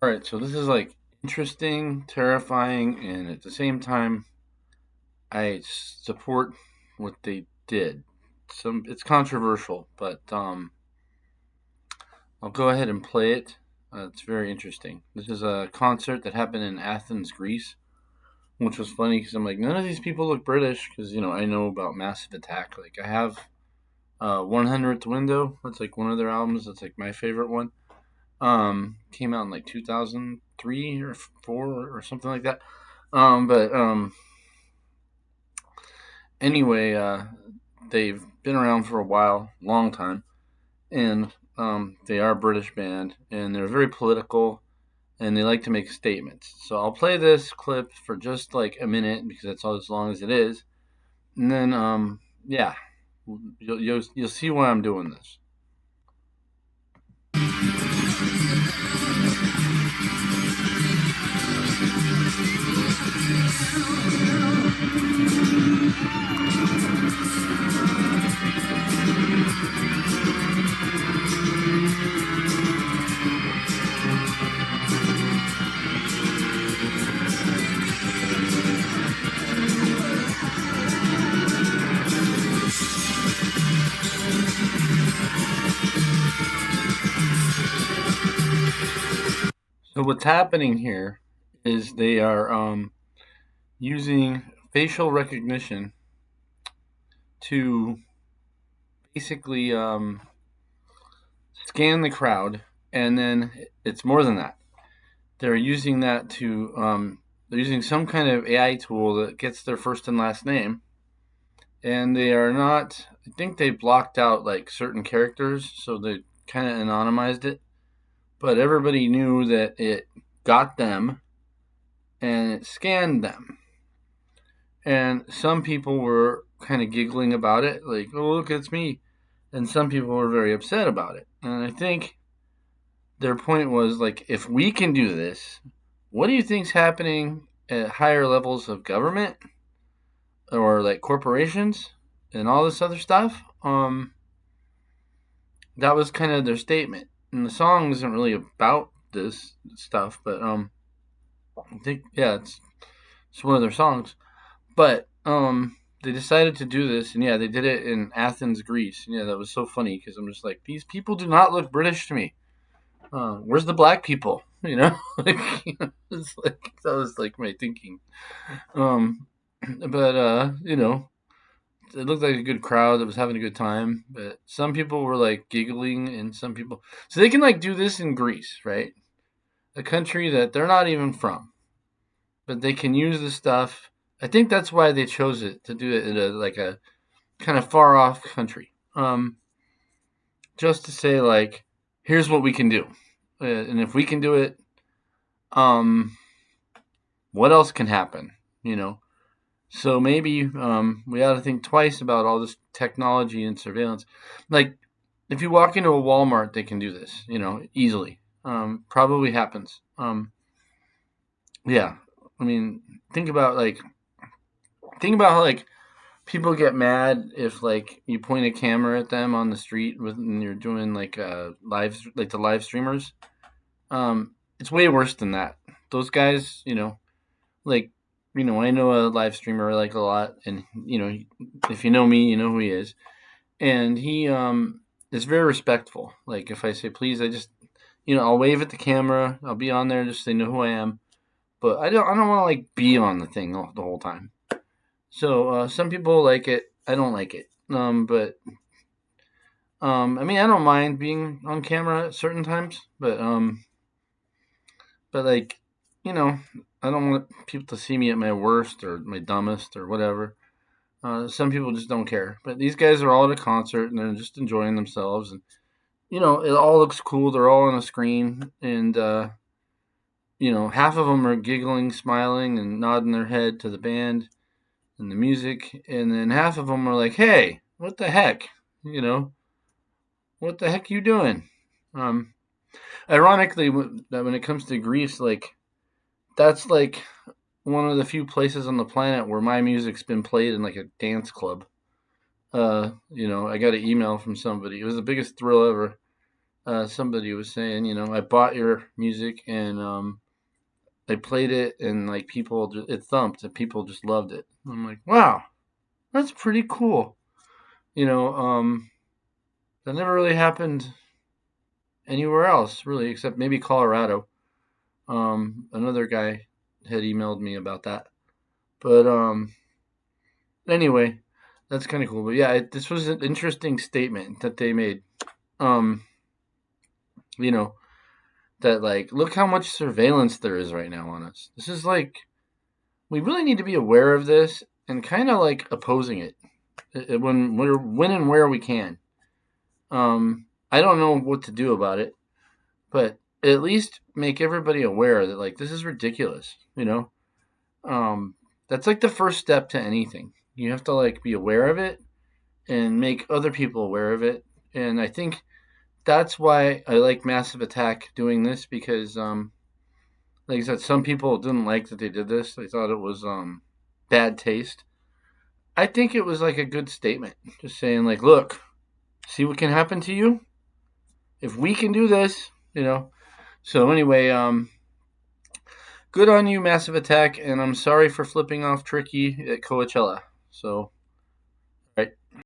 All right, so this is like interesting, terrifying, and at the same time, I support what they did. Some it's controversial, but I'll go ahead and play it. It's very interesting. This is a concert that happened in Athens, Greece, which was funny because I'm like, none of these people look British because I know about Massive Attack. Like I have 100th Window. That's like one of their albums. That's like my favorite one. Came out in like 2003 or four or something like that. But anyway, they've been around for a while, long time, and they are a British band, and they're very political, and they like to make statements. So I'll play this clip for just like a minute because that's all as long as it is, and then yeah, you'll see why I'm doing this. So what's happening here is they are using facial recognition to basically scan the crowd, and then it's more than that. They're using that to they're using some kind of AI tool that gets their first and last name, and they are not. I think they blocked out like certain characters, so they kind of anonymized it, but everybody knew that it got them and it scanned them. And some people were kind of giggling about it, like, "Oh, look, it's me," and some people were very upset about it. And I think their point was like, if we can do this, what do you think's happening at higher levels of government or like corporations and all this other stuff? That was kind of their statement. And the song isn't really about this stuff, but I think yeah, it's one of their songs. But they decided to do this, and yeah, they did it in Athens, Greece. And yeah, that was so funny because I'm just like, these people do not look British to me. Where's the black people? Like, it's like that was like my thinking. Um, but it looked like a good crowd that was having a good time. But some people were like giggling, and some people so they can like do this in Greece, right? A country that they're not even from, but they can use the stuff. I think that's why they chose it to do it in a kind of far off country. Just to say like, here's what we can do, and if we can do it, um, what else can happen? You know, so maybe we ought to think twice about all this technology and surveillance. Like, if you walk into a Walmart, they can do this. Easily. Probably happens. Yeah, I mean, think about how like people get mad if like you point a camera at them on the street when you're doing like the live streamers. It's way worse than that. Those guys, like I know a live streamer like a lot, and if you know me, you know who he is, and he is very respectful. Like if I say please, I just I'll wave at the camera. I'll be on there just so they know who I am, but I don't want to like be on the thing the whole time. So some people like it. I don't like it. But I mean, I don't mind being on camera at certain times, but like, you know, I don't want people to see me at my worst or my dumbest or whatever. Some people just don't care. But these guys are all at a concert and they're just enjoying themselves, and it all looks cool. They're all on a screen, and half of them are giggling, smiling, and nodding their head to the band and the music, and then half of them are like, "Hey, what the heck? You know, what the heck you doing?" Um, Ironically, when it comes to Greece, like that's like one of the few places on the planet where my music's been played in like a dance club. I got an email from somebody. It was the biggest thrill ever. somebody was saying, I bought your music and I played it and like it thumped and people just loved it. I'm like, wow, that's pretty cool. You know, that never really happened anywhere else, really, except maybe Colorado. Another guy had emailed me about that. But anyway, that's kind of cool. But yeah, this was an interesting statement that they made. Um, you know, that like, look how much surveillance there is right now on us. This is like, we really need to be aware of this and kind of like opposing it when and where we can. I don't know what to do about it, but at least make everybody aware that like this is ridiculous. That's like the first step to anything. You have to like be aware of it and make other people aware of it. And I think that's why I like Massive Attack doing this because, like I said, some people didn't like that they did this. They thought it was bad taste. I think it was like a good statement, just saying like, look, see what can happen to you if we can do this. So anyway, good on you, Massive Attack, and I'm sorry for flipping off Tricky at Coachella. So